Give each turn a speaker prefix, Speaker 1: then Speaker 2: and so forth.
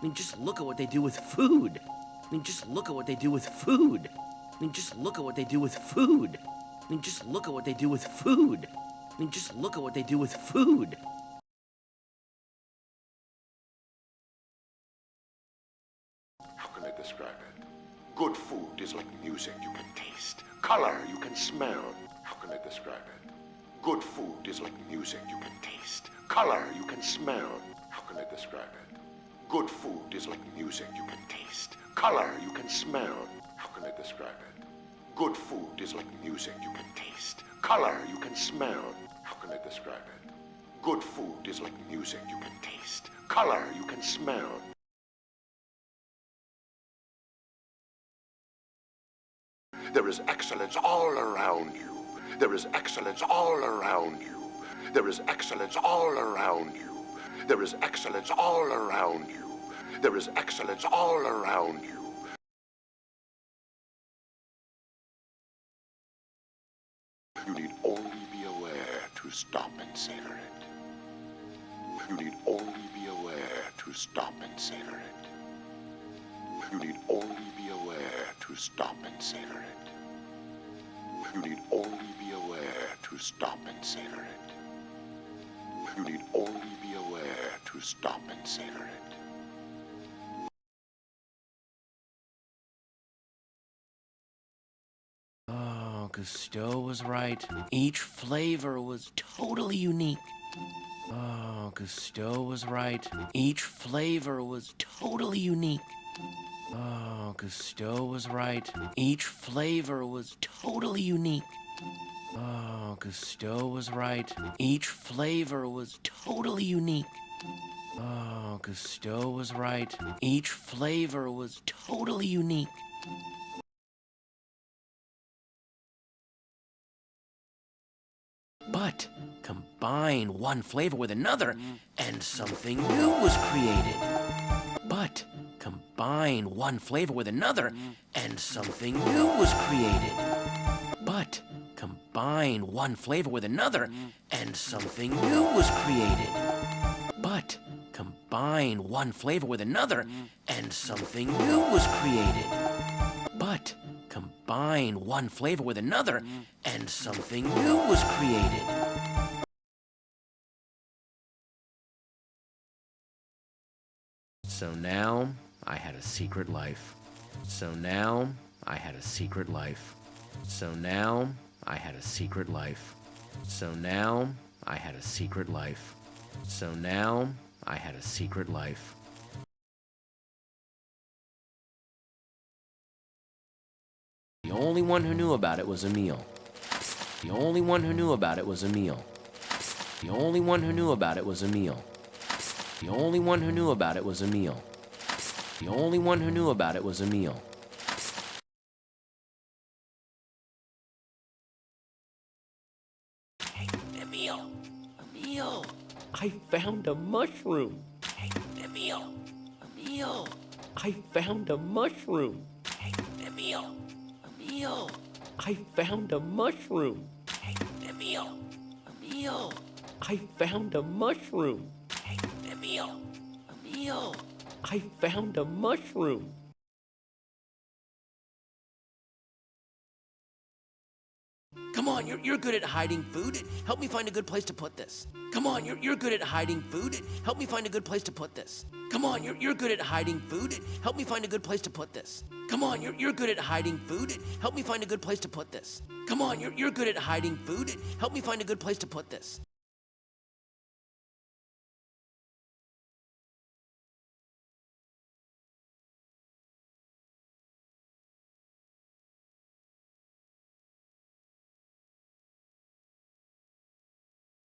Speaker 1: mean, just look at what they do with food. I mean, just look at what they do with food. I mean, just look at what they do with food. I mean, just look at what they do with food. I mean, just look at what they do with food.
Speaker 2: How can I describe it? Good food is like music you can taste, color you can smell. How can I describe it? Good food is like music you can taste, color you can smell. How can I describe it? Good food is like music you can taste, color you can smell. How can I describe it? Good food is like music you can taste, color you can smell. How can I describe it? Good food is like music you can taste, color you can smell. There is excellence all around you. There is excellence all around you. There is excellence all around you. There is excellence all around you. There is excellence all around you. You need only be aware to stop and savor it. You need only be aware to stop and savor it. You need only be aware to stop and savor it. You need only be aware to stop and savor it. You need only be aware to stop and savor it.
Speaker 1: Oh, Cousteau was right. Each flavor was totally unique. Oh, Cousteau was right. Each flavor was totally unique. Oh, Cousteau was right. Each flavor was totally unique. Oh, Cousteau was right. Each flavor was totally unique. Oh, Cousteau was right. Each flavor was totally unique. But combine one flavor with another, and something new was created. But combine one flavor with another, and something new was created. But combine one flavor with another, and something new was created. But combine one flavor with another, and something new was created. But combine one flavor with another, and something new was created. So now I had a secret life. So now I had a secret life. So now I had a secret life. So now I had a secret life. So now I had a secret life. The only one who knew about it was Emil. The only one who knew about it was Emil. The only one who knew about it was Emil. The only one who knew about it was Emil. The only one who knew about it was Emil. Hey, Emil! Emil! I found a mushroom! Hey, Emil! Emil! I found a mushroom! Hey, Emil! Emil! I found a mushroom! Hey, Emil! Emil! I found a mushroom! Hey, Emil! Emil! I found a mushroom! Come on, you're good at hiding food. Help me find a good place to put this. Come on, you're good at hiding food. Help me find a good place to put this. Come on, you're good at hiding food. Help me find a good place to put this. Come on, you're good at hiding food. Help me find a good place to put this. Come on, you're good at hiding food. Help me find a good place to put this.